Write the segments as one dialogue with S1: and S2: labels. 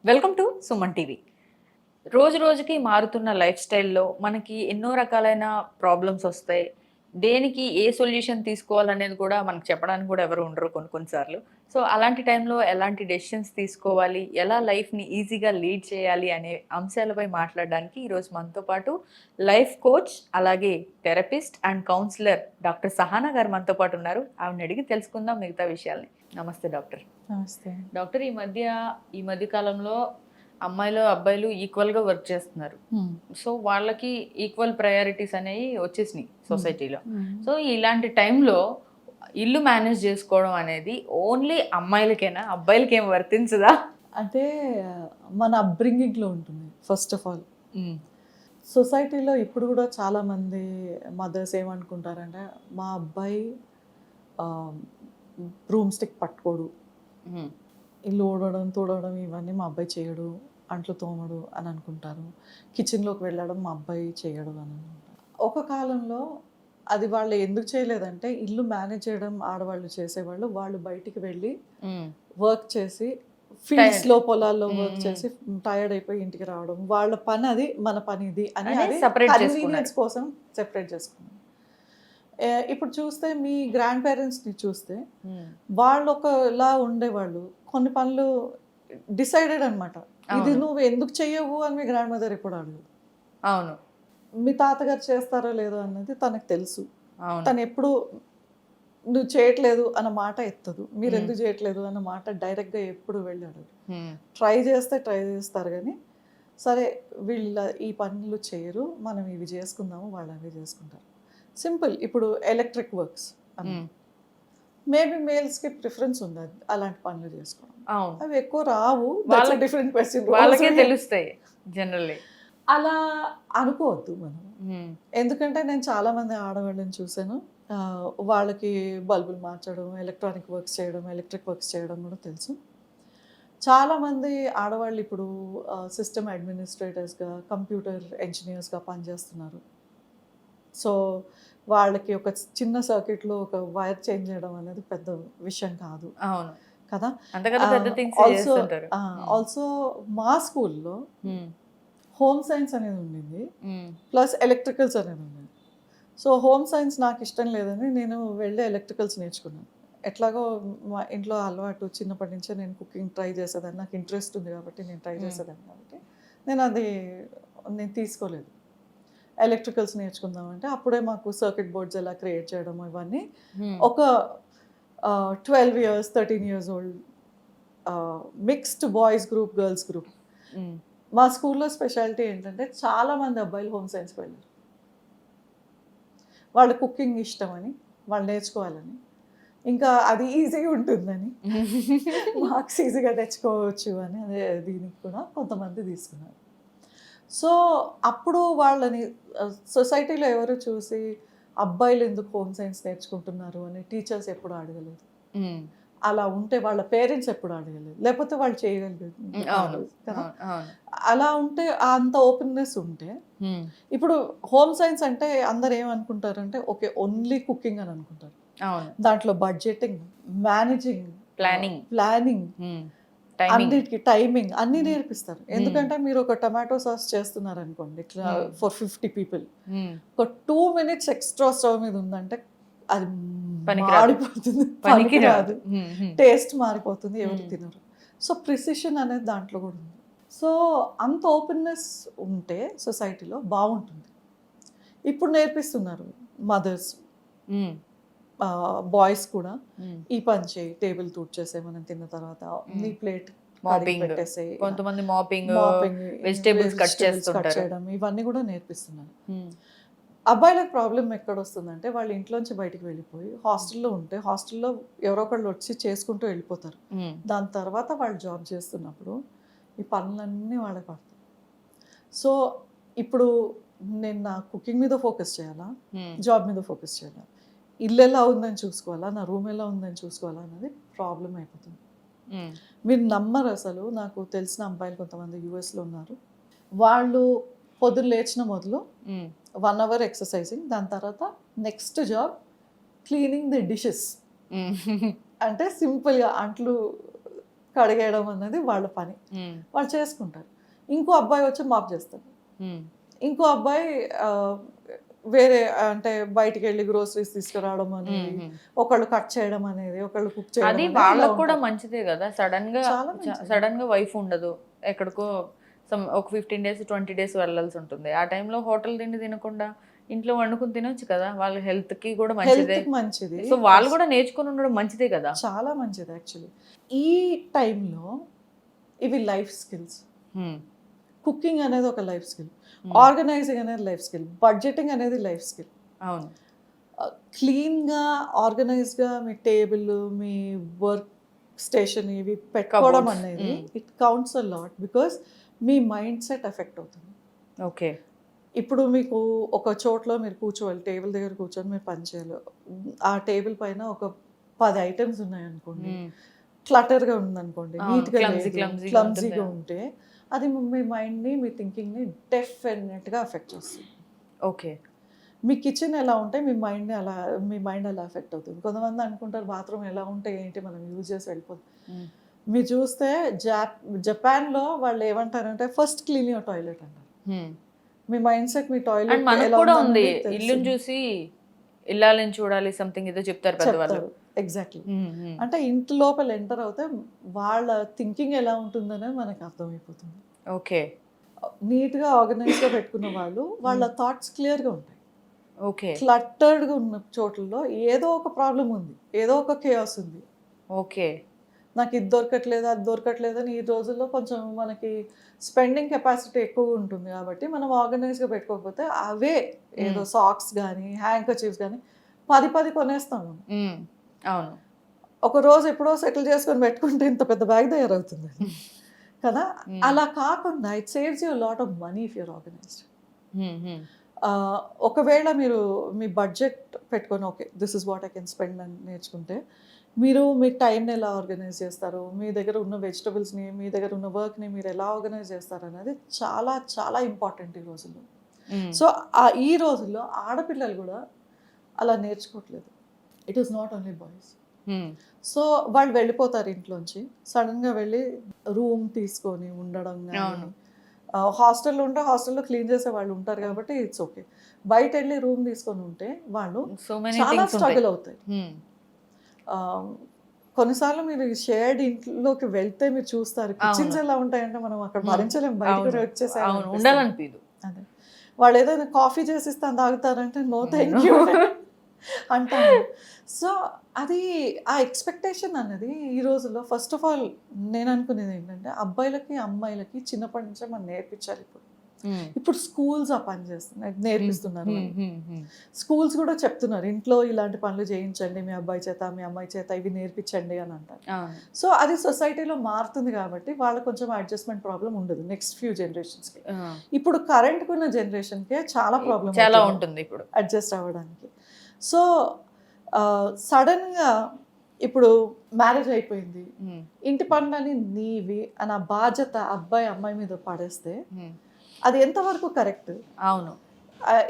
S1: Welcome to Suman TV. రోజు రోజుకి మారుతున్న లైఫ్ స్టైల్లో మనకి ఎన్నో రకాలైన ప్రాబ్లమ్స్ వస్తాయి. దేనికి ఏ సొల్యూషన్ తీసుకోవాలనేది కూడా మనకు చెప్పడానికి కూడా ఎవరు ఉండరు కొన్నిసార్లు. సో అలాంటి టైంలో ఎలాంటి డెసిషన్స్ తీసుకోవాలి, ఎలా లైఫ్ని ఈజీగా లీడ్ చేయాలి అనే అంశాలపై మాట్లాడడానికి ఈరోజు మనతో పాటు లైఫ్ కోచ్, అలాగే therapist and councillor doctor Sahana గారు మనతో పాటు ఉన్నారు. ఆవిడని అడిగి తెలుసుకుందాం మిగతా విషయాల్ని. నమస్తే డాక్టర్.
S2: నమస్తే.
S1: డాక్టర్, ఈ మధ్య కాలంలో అమ్మాయిలు అబ్బాయిలు ఈక్వల్గా వర్క్ చేస్తున్నారు. సో వాళ్ళకి ఈక్వల్ ప్రయారిటీస్ అనేవి వచ్చేసినాయి సొసైటీలో. సో ఇలాంటి టైంలో ఇల్లు మేనేజ్ చేసుకోవడం అనేది ఓన్లీ అమ్మాయిలకేనా, అబ్బాయిలకి ఏం వర్తించదా?
S2: అంటే మన అప్బ్రింగింగ్లో ఉంటుంది. ఫస్ట్ ఆఫ్ ఆల్ సొసైటీలో ఇప్పుడు కూడా చాలామంది మదర్స్ ఏమనుకుంటారంటే, మా అబ్బాయి బ్రూమ్ స్టిక్ పట్టుకోడు, ఇల్లు ఊడవడం తుడవడం ఇవన్నీ మా అబ్బాయి చేయడు, అంట్లు తోమడు అని అనుకుంటారు. కిచెన్లోకి వెళ్ళడం మా అబ్బాయి చేయడు అని అనుకుంటారు. ఒక కాలంలో అది వాళ్ళు ఎందుకు చేయలేదంటే, ఇల్లు మేనేజ్ చేయడం ఆడవాళ్ళు చేసేవాళ్ళు. వాళ్ళు బయటికి వెళ్ళి వర్క్ చేసి ఫీల్డ్స్లో పొలాల్లో వర్క్ చేసి టైర్డ్ అయిపోయి ఇంటికి రావడం, వాళ్ళ పని అది, మన పని ఇది అని అది కన్వీనియన్స్ కోసం సెపరేట్ చేసుకున్నాం. ఇప్పుడు చూస్తే మీ గ్రాండ్ పేరెంట్స్ని చూస్తే వాళ్ళు ఒకలా ఉండేవాళ్ళు. కొన్ని పనులు డిసైడెడ్ అనమాట. ఇది నువ్వు ఎందుకు చెయ్యవు అని మీ గ్రాండ్ మదర్ ఎప్పుడు అడగదు.
S1: అవును.
S2: మీ తాతగారు చేస్తారో లేదో అన్నది తనకు తెలుసు. తను ఎప్పుడు నువ్వు చేయట్లేదు అన్న మాట ఎత్తదు, మీరు ఎందుకు చేయట్లేదు అన్న మాట డైరెక్ట్గా ఎప్పుడు వెళ్ళి అడగదు. ట్రై చేస్తారు కానీ, సరే వీళ్ళు ఈ పనులు చేయరు, మనం ఇవి చేసుకుందాము, వాళ్ళు అవి చేసుకుంటారు. సింపుల్. ఇప్పుడు ఎలక్ట్రిక్ వర్క్స్ మేబీ మేల్స్కి ప్రిఫరెన్స్ ఉంది అలాంటి పనులు చేసుకోవడం. అవి ఎక్కువ రావు, డిఫరెంట్ క్వశ్చన్,
S1: వాళ్ళకే తెలుస్తాయి జనరల్లీ.
S2: అలా అనుకోవద్దు మనం. ఎందుకంటే నేను చాలా మంది ఆడవాళ్ళని చూసాను, వాళ్ళకి బల్బులు మార్చడం, ఎలక్ట్రానిక్ వర్క్స్ చేయడం, ఎలక్ట్రిక్ వర్క్స్ చేయడం కూడా తెలుసు. చాలామంది ఆడవాళ్ళు ఇప్పుడు సిస్టమ్ అడ్మినిస్ట్రేటర్స్గా, కంప్యూటర్ ఇంజనీర్స్గా పనిచేస్తున్నారు. సో వాళ్ళకి ఒక చిన్న సర్క్యూట్లో ఒక వైర్ చేంజ్ చేయడం అనేది పెద్ద విషయం కాదు కదా. ఆల్సో మా స్కూల్లో హోమ్ సైన్స్ అనేది ఉండింది, ప్లస్ ఎలక్ట్రికల్స్ అనేది ఉండింది. సో హోమ్ సైన్స్ నాకు ఇష్టం లేదని నేను వెళ్ళి ఎలక్ట్రికల్స్ నేర్చుకున్నాను. ఎట్లాగో మా ఇంట్లో అలవాటు, చిన్నప్పటి నుంచే నేను కుకింగ్ ట్రై చేసేదాన్ని, నాకు ఇంట్రెస్ట్ ఉంది కాబట్టి నేను ట్రై చేసేదాన్ని కాబట్టి నేను తీసుకోలేదు. ఎలక్ట్రికల్స్ నేర్చుకుందామంటే అప్పుడే మాకు సర్క్యూట్ బోర్డ్స్ ఎలా క్రియేట్ చేయడం ఇవన్నీ ఒక 12 years 13 years old mixed boys group, girls group. మా స్కూల్లో స్పెషాలిటీ ఏంటంటే చాలామంది అబ్బాయిలు హోమ్ సైన్స్కి వెళ్ళారు. వాళ్ళు కుకింగ్ ఇష్టమని, వాళ్ళు నేర్చుకోవాలని, ఇంకా అది ఈజీగా ఉంటుందని, మార్క్స్ ఈజీగా తెచ్చుకోవచ్చు అని అదే దీనికి కూడా కొంతమంది తీసుకున్నారు. సో అప్పుడు వాళ్ళని సొసైటీలో ఎవరు చూసి అబ్బాయిలు ఎందుకు హోమ్ సైన్స్ నేర్చుకుంటున్నారు అని టీచర్స్ ఎప్పుడు అడగలేదు. అలా ఉంటే వాళ్ళ పేరెంట్స్ ఎప్పుడు అడగలేదు, లేకపోతే వాళ్ళు చేయగలిగారు కదా. అలా ఉంటే అంత ఓపెన్నెస్ ఉంటే, ఇప్పుడు హోమ్ సైన్స్ అంటే అందరు ఏమనుకుంటారంటే ఓకే ఓన్లీ కుకింగ్ అని అనుకుంటారు. దాంట్లో బడ్జెటింగ్, మేనేజింగ్, ప్లానింగ్, అన్నిటికి టైమింగ్ అన్నీ నేర్పిస్తారు. ఎందుకంటే మీరు ఒక టమాటో సాస్ చేస్తున్నారు అనుకోండి, ఇట్లా ఫర్ 50 people, ఒక 2 minutes ఎక్స్ట్రా స్టవ్ మీద ఉందంటే అది మాడిపోతుంది, పనికి రాదు, టేస్ట్ మారిపోతుంది, ఎవరు తినరు. సో ప్రిసిషన్ అనేది దాంట్లో కూడా ఉంది. సో అంత ఓపెన్నెస్ ఉంటే సొసైటీలో బాగుంటుంది. ఇప్పుడు నేర్పిస్తున్నారు మదర్స్, బాయ్స్ కూడా ఈ పని చేయి, టేబుల్ తుడిచేసే మనం తిన్న తర్వాత, నీ ప్లేట్ పెట్టేసే,
S1: కొంతమంది మాపింగ్, వెజిటేబుల్స్ కట్ చేయడం,
S2: ఇవన్నీ కూడా నేర్పిస్తున్నారు. అబ్బాయిలకు ప్రాబ్లం ఎక్కడ వస్తుందంటే, వాళ్ళు ఇంట్లోంచి బయటికి వెళ్ళిపోయి హాస్టల్లో ఉంటే, హాస్టల్లో ఎవరో ఒకళ్ళు వచ్చి చేసుకుంటూ వెళ్ళిపోతారు. దాని తర్వాత వాళ్ళు జాబ్ చేస్తున్నప్పుడు ఈ పనులన్నీ వాళ్ళకి పడతాయి. సో ఇప్పుడు నేను నా కుకింగ్ మీద ఫోకస్ చేయాలా, జాబ్ మీద ఫోకస్ చేయాలా, ఇల్లు ఎలా ఉందని చూసుకోవాలా, నా రూమ్ ఎలా ఉందని చూసుకోవాలా అన్నది ప్రాబ్లం అయిపోతుంది. మీరు నమ్మరు అసలు. నాకు తెలిసిన అబ్బాయిలు కొంతమంది యూఎస్లో ఉన్నారు. వాళ్ళు పొద్దున్న లేచిన మొదలు 1 hour ఎక్సర్సైజింగ్, దాని తర్వాత next job cleaning the dishes. అంటే సింపుల్గా అంట్లు కడిగేయడం అన్నది వాళ్ళ పని, వాళ్ళు చేసుకుంటారు. ఇంకో అబ్బాయి వచ్చి మాప్ చేస్తాడు. ఇంకో అబ్బాయి వేరే అంటే బయటికి వెళ్ళి గ్రోసరీస్ తీసుకురావడం అనేది, ఒకళ్ళు కట్ చేయడం అనేది, ఒకళ్ళు కుక్ చేయడం.
S1: అది వాళ్ళకు కూడా మంచిదే కదా. సడన్ గా వైఫ్ ఉండదు, ఎక్కడికో ఒక 15 days 20 days వెళ్ళాల్సి ఉంటుంది. ఆ టైంలో హోటల్ తిండి తినకుండా ఇంట్లో వండుకుని తినొచ్చు కదా. వాళ్ళ హెల్త్ కి కూడా మంచిది. సో వాళ్ళు కూడా నేర్చుకుని ఉండడం మంచిదే కదా.
S2: చాలా మంచిది యాక్చువల్లీ. ఈ టైంలో ఇవి లైఫ్ స్కిల్స్. కుకింగ్ అనేది ఒక లైఫ్ స్కిల్, ఆర్గనైజింగ్ అనేది లైఫ్ స్కిల్, బడ్జెటింగ్ అనేది లైఫ్ స్కిల్.
S1: అవును.
S2: క్లీన్గా ఆర్గనైజ్గా మీ టేబుల్, మీ వర్క్ స్టేషన్ ఇవి పెట్టుకోవడం అనేది it counts a lot, because me mind set effect అవుతుంది.
S1: ఓకే.
S2: ఇప్పుడు మీకు ఒక చోట్లో మీరు కూర్చోవాలి, టేబుల్ దగ్గర కూర్చొని మీరు పని చేయాలి. ఆ టేబుల్ పైన ఒక 10 items ఉన్నాయనుకోండి, క్లటర్గా ఉందనుకోండి, నీట్గా క్లమ్జీగా ఉంటే అది మీ మైండ్ని, మీ థింకింగ్ని డెఫినెట్గా ఎఫెక్ట్ చేస్తుంది.
S1: ఓకే.
S2: మీ కిచెన్ ఎలా ఉంటే మీ మైండ్ అలా ఎఫెక్ట్ అవుతుంది. కొంతమంది అనుకుంటారు బాత్రూమ్ ఎలా ఉంటే ఏంటి, మనం యూజ్ చేసి వెళ్ళిపోతుంది. మీరు చూస్తే జపాన్లో వాళ్ళు ఏమంటారంటే ఫస్ట్ క్లీన్ యువర్ టాయిలెట్ అంటారు. మీ మైండ్ సెట్ మీ టాయిలెట్
S1: మనకు కూడా ఉంది, ఇల్లుని చూసి ఇల్లాలని చూడాలి సంథింగ్ ఏదో చెప్తారు పెద్దవాళ్ళు.
S2: ఎగ్జాక్ట్లీ. అంటే ఇంటి లోపల ఎంటర్ అవుతే వాళ్ళ థింకింగ్ ఎలా ఉంటుందనేది మనకు అర్థమైపోతుంది.
S1: ఓకే.
S2: నీట్గా ఆర్గనైజ్గా పెట్టుకున్న వాళ్ళు, వాళ్ళ థాట్స్ క్లియర్గా ఉంటాయి.
S1: ఓకే.
S2: క్లట్టర్డ్గా ఉన్న చోట్లలో ఏదో ఒక ప్రాబ్లం ఉంది, ఏదో ఒక కేయాస్ ఉంది.
S1: ఓకే.
S2: నాకు ఇది దొరకట్లేదు, అది దొరకట్లేదు అని ఈ రోజుల్లో కొంచెం మనకి స్పెండింగ్ కెపాసిటీ ఎక్కువ ఉంటుంది కాబట్టి మనం ఆర్గనైజ్గా పెట్టుకోకపోతే అవే ఏదో సాక్స్ కానీ హ్యాంకర్చీఫ్స్ కానీ 10 కొనేస్తాము.
S1: అవును.
S2: ఒక రోజు ఎప్పుడో సెటిల్ చేసుకొని పెట్టుకుంటే ఇంత పెద్ద బ్యాగ్ తయారవుతుంది కదా. అలా కాకుండా it saves you lot of money if you're organised. ఒకవేళ మీరు మీ బడ్జెట్ పెట్టుకొని okay this is what I can spend అని నేర్చుకుంటే, మీరు మీ టైంని ఎలా ఆర్గనైజ్ చేస్తారు, మీ దగ్గర ఉన్న వెజిటబుల్స్ని, మీ దగ్గర ఉన్న వర్క్ని మీరు ఎలా ఆర్గనైజ్ చేస్తారు అనేది చాలా చాలా ఇంపార్టెంట్ ఈ రోజుల్లో. సో ఈ రోజుల్లో ఆడపిల్లలు కూడా అలా నేర్చుకోవట్లేదు. It is not only boys. So వాళ్ళు వెళ్ళిపోతారు ఇంట్లోంచి, సడన్గా వెళ్ళి రూమ్ తీసుకొని ఉండడం కానీ, హాస్టల్లో ఉంటే హాస్టల్లో క్లీన్ చేసే వాళ్ళు ఉంటారు కాబట్టి ఇట్స్ ఓకే. బయట వెళ్ళి రూమ్ తీసుకొని ఉంటే వాళ్ళు చాలా స్ట్రగుల్ అవుతాయి. కొన్నిసార్లు మీరు షేర్డ్ ఇంట్లోకి వెళ్తే మీరు చూస్తారు కిచెన్స్ ఎలా ఉంటాయంటే మనం అక్కడ భరించలేము, బయటకు వచ్చేసే
S1: ఉండాలనిపించదు.
S2: అదే వాళ్ళు ఏదైనా కాఫీ చేసిస్తాను తాగుతారంటే నో థ్యాంక్యూ అంటాను. సో అది ఆ ఎక్స్పెక్టేషన్ అన్నది ఈ రోజుల్లో ఫస్ట్ ఆఫ్ ఆల్ నేను అనుకునేది ఏంటంటే అబ్బాయిలకి అమ్మాయిలకి చిన్నప్పటి నుంచే మనం నేర్పించాలి. ఇప్పుడు స్కూల్స్ ఆ పని చేస్తున్నాయి, నేర్పిస్తున్నారు. స్కూల్స్ కూడా చెప్తున్నారు ఇంట్లో ఇలాంటి పనులు చేయించండి మీ అబ్బాయి చేత మీ అమ్మాయి చేత, ఇవి నేర్పించండి అని అంటారు. సో అది సొసైటీలో మారుతుంది కాబట్టి వాళ్ళకి కొంచెం అడ్జస్ట్మెంట్ ప్రాబ్లం ఉండదు నెక్స్ట్ ఫ్యూ జనరేషన్స్కి. ఇప్పుడు కరెంట్కున్న జనరేషన్కే చాలా ప్రాబ్లం
S1: చాలా ఉంటుంది ఇప్పుడు
S2: అడ్జస్ట్ అవ్వడానికి. సో సడన్గా ఇప్పుడు మ్యారేజ్ అయిపోయింది, ఇంటి పనులని నీవి అని ఆ బాధ్యత అబ్బాయి అమ్మాయి మీద పడేస్తే అది ఎంతవరకు కరెక్ట్?
S1: అవును,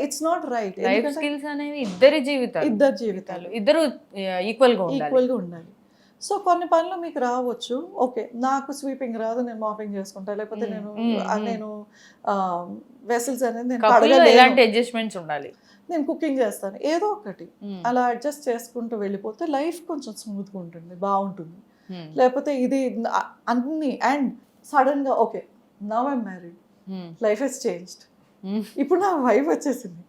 S2: it's not right.
S1: Life skills అనేవి ఇద్దరి జీవితాలు ఇద్దరు ఈక్వల్గా
S2: ఉండాలి. సో కొన్ని పనులు మీకు రావచ్చు, ఓకే నాకు స్వీపింగ్ రాదు నేను మాపింగ్ చేసుకుంటా, లేకపోతే నేను వెసల్స్ అనేది
S1: ఇలాంటి అడ్జస్ట్మెంట్స్ ఉండాలి,
S2: నేను కుకింగ్ చేస్తాను, ఏదో ఒకటి అలా అడ్జస్ట్ చేసుకుంటూ వెళ్ళిపోతే లైఫ్ కొంచెం స్మూత్గా ఉంటుంది, బాగుంటుంది. లేకపోతే ఇది అన్ని అండ్ సడన్గా okay now I'm married, life has changed, ఇప్పుడు నా వైఫ్ వచ్చేసింది,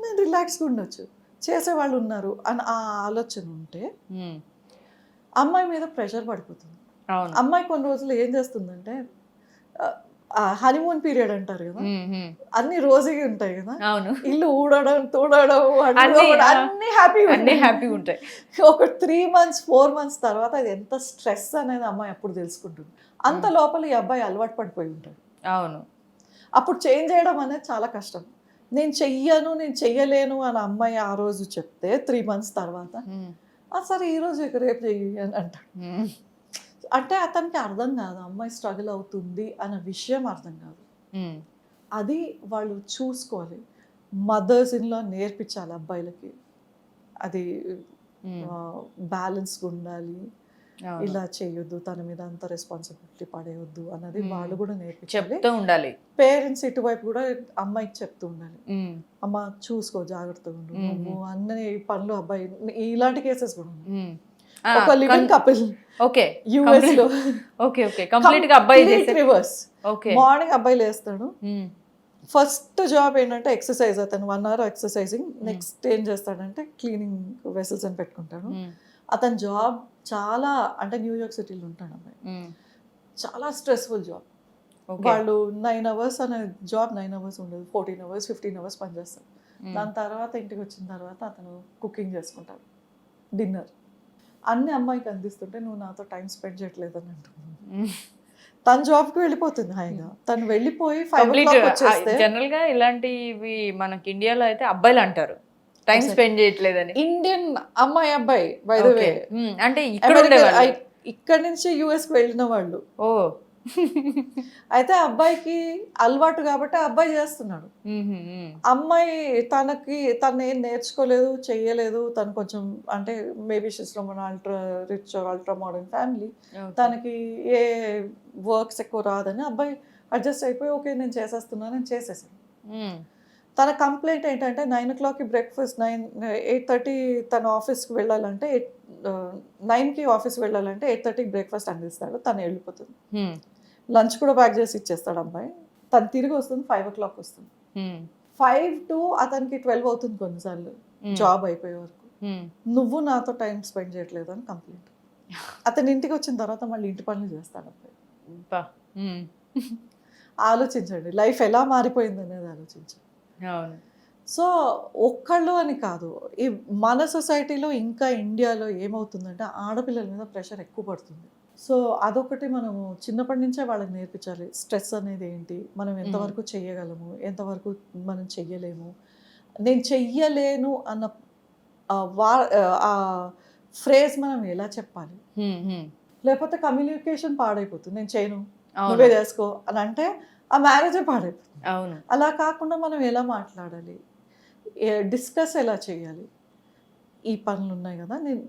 S2: నేను రిలాక్స్గా ఉండొచ్చు, చేసేవాళ్ళు ఉన్నారు అని ఆ ఆలోచన ఉంటే అమ్మాయి మీద ప్రెషర్ పడిపోతుంది. అమ్మాయి కొన్ని రోజులు ఏం చేస్తుందంటే హనీమూన్ పీరియడ్ అంటారు కదా, అన్ని రోజుగా ఉంటాయి కదా, ఇల్లు ఊడడం తూడడం అన్ని హ్యాపీ ఉంటాయి. ఒక 3 months 4 months తర్వాత అది ఎంత స్ట్రెస్ అనేది అమ్మాయి అప్పుడు తెలుసుకుంటుంది. అంత లోపల ఈ అబ్బాయి అలవాటు పడిపోయి ఉంటాడు.
S1: అవును, అప్పుడు
S2: చేంజ్ చేయడం అనేది చాలా కష్టం. నేను చెయ్యలేను అని అమ్మాయి ఆ రోజు చెప్తే 3 months తర్వాత సరే ఈ రోజు రేపు చెయ్యి అని అంటాడు. అంటే అతనికి అర్థం కాదు అమ్మాయి స్ట్రగుల్ అవుతుంది అన్న విషయం అర్థం కాదు. అది వాళ్ళు చూసుకోవాలి, మదర్స్ ఇన్లా నేర్పించాలి అబ్బాయిలకి, అది బ్యాలెన్స్గా ఉండాలి, ఇలా చేయొద్దు, తన మీద అంత రెస్పాన్సిబిలిటీ పడేయొద్దు అన్నది వాళ్ళు కూడా నేర్పించాలి.
S1: చెప్తూ ఉండాలి.
S2: పేరెంట్స్ ఇటువైపు కూడా అమ్మాయికి చెప్తూ ఉండాలి, అమ్మ చూసుకో, జాగ్రత్తగా ఉండు, నువ్వు అన్ని పనులు అబ్బాయి. ఇలాంటి కేసెస్ కూడా ఉన్నాయి. ఒక లివింగ్ కపుల్
S1: ఓకే
S2: యుఎస్ లో
S1: ఓకే ఓకే కంప్లీట్ గా అబ్బాయి
S2: రివర్స్.
S1: ఓకే
S2: మార్నింగ్ అబ్బాయి లేస్తాడు, ఫస్ట్ జాబ్ ఏంటంటే ఎక్సర్సైజ్. అతను 1 hour ఎక్సర్సైజింగ్, నెక్స్ట్ ఏం చేస్తాడంటే క్లీనింగ్ వెసల్స్ అని పెట్టుకుంటాడు. అతని జాబ్ చాలా, అంటే న్యూయార్క్ సిటీలో ఉంటాడు అబ్బాయి, చాలా స్ట్రెస్ఫుల్ జాబ్. వాళ్ళు 9 hours అనే జాబ్ 9 hours ఉండదు, 14 hours 15 hours పనిచేస్తారు. దాని తర్వాత ఇంటికి వచ్చిన తర్వాత అతను కుకింగ్ చేసుకుంటాడు, డిన్నర్ అన్ని అమ్మాయికి అందిస్తుంటే నువ్వు నాతో టైం స్పెండ్ చేయట్లేదు అని అంటున్నాను. తన జాబ్కి వెళ్ళిపోతుంది హాయిగా. తను వెళ్ళిపోయి 5 o'clock వచ్చేస్తే,
S1: జనరల్ గా ఇలాంటివి మనకి ఇండియాలో అయితే అబ్బాయిలు అంటారు టైం స్పెండ్ చేయట్లేదని.
S2: ఇండియన్ అమ్మాయి అబ్బాయి బై ద వే,
S1: అంటే
S2: ఇక్కడ నుంచి యుఎస్ కి వెళ్ళిన వాళ్ళు.
S1: ఓ
S2: అయితే అబ్బాయికి అలవాటు కాబట్టి అబ్బాయి చేస్తున్నాడు. అమ్మాయి తను ఏం నేర్చుకోలేదు, చెయ్యలేదు. తను కొంచెం అంటే maybe she's from ultra rich or ultra modern family, తనకి ఏ వర్క్స్ ఎక్కువ రాదని అబ్బాయి అడ్జస్ట్ అయిపోయి ఓకే నేను చేసేస్తున్నాను, నేను చేసేసాను. తన కంప్లైంట్ ఏంటంటే 9 o'clock బ్రేక్ఫాస్ట్, 8:30 తన ఆఫీస్కి వెళ్ళాలంటే 9కి ఆఫీస్కి వెళ్ళాలంటే 8:30 బ్రేక్ఫాస్ట్ అందిస్తాడు, తను వెళ్ళిపోతుంది. లంచ్ కూడా ప్యాక్ చేసి ఇచ్చేస్తాడు అబ్బాయి. తను తిరిగి వస్తుంది 5 o'clock వస్తుంది. 5 to అతనికి 12 అవుతుంది కొన్నిసార్లు జాబ్ అయిపోయే వరకు. నువ్వు నాతో టైం స్పెండ్ చేయట్లేదు అని కంప్లైంట్. అతని ఇంటికి వచ్చిన తర్వాత మళ్ళీ ఇంటి పనులు చేస్తాడు అబ్బాయి. ఆలోచించండి, లైఫ్ ఎలా మారిపోయింది అనేది ఆలోచించండి. సో ఒక్కళ్ళు అని కాదు, ఈ మన సొసైటీలో ఇంకా ఇండియాలో ఏమవుతుందంటే ఆడపిల్లల మీద ప్రెషర్ ఎక్కువ పడుతుంది. సో అదొకటి మనము చిన్నప్పటి నుంచే వాళ్ళకి నేర్పించాలి. స్ట్రెస్ అనేది ఏంటి, మనం ఎంతవరకు చెయ్యగలము, ఎంతవరకు మనం చెయ్యలేము. నేను చెయ్యలేను అన్న ఆ ఫ్రేజ్ మనం ఎలా చెప్పాలి, లేకపోతే కమ్యూనికేషన్ పాడైపోతుంది. నేను చేయను, నువ్వే చేసుకో అని అంటే ఆ మ్యారేజే పాడైపోతుంది. అలా కాకుండా మనం ఎలా మాట్లాడాలి, డిస్కస్ ఎలా చేయాలి. ఈ పనులు ఉన్నాయి కదా, నేను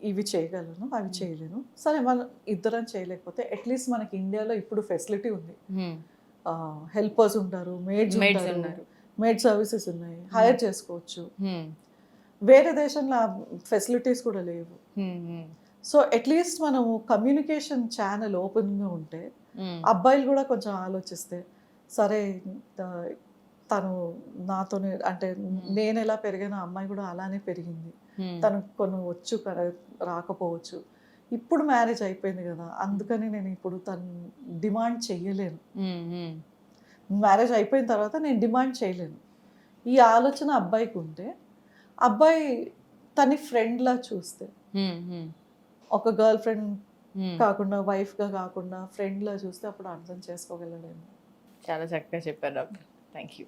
S2: ఇవి చేయగలను, అవి చేయలేను. సరే మనం ఇద్దరం చేయలేకపోతే అట్లీస్ట్ మనకి ఇండియాలో ఇప్పుడు ఫెసిలిటీ ఉంది. హెల్పర్స్ ఉంటారు, మేడ్స్ ఉన్నారు, మేడ్ సర్వీసెస్ ఉన్నాయి, హైర్ చేసుకోవచ్చు. వేరే దేశంలో ఫెసిలిటీస్ కూడా లేవు. సో అట్లీస్ట్ మనము కమ్యూనికేషన్ ఛానల్ ఓపెన్గా ఉంటే అబ్బాయిలు కూడా కొంచెం ఆలోచిస్తే, సరే తను నాతోనే, అంటే నేను ఎలా పెరిగానో అమ్మాయి కూడా అలానే పెరిగింది, తను కొన్ని వచ్చు రాకపోవచ్చు, ఇప్పుడు మ్యారేజ్ అయిపోయింది కదా, అందుకని నేను ఇప్పుడు తను డిమాండ్ చెయ్యలేను, మ్యారేజ్ అయిపోయిన తర్వాత నేను డిమాండ్ చేయలేను. ఈ ఆలోచన అబ్బాయికి ఉంటే, అబ్బాయి తన ఫ్రెండ్లా చూస్తే, ఒక గర్ల్ ఫ్రెండ్ కాకుండా, వైఫ్గా కాకుండా ఫ్రెండ్లా చూస్తే అప్పుడు అర్థం చేసుకోగలడేమో.
S1: చాలా చక్కగా చెప్పారు డాక్టర్. Thank you.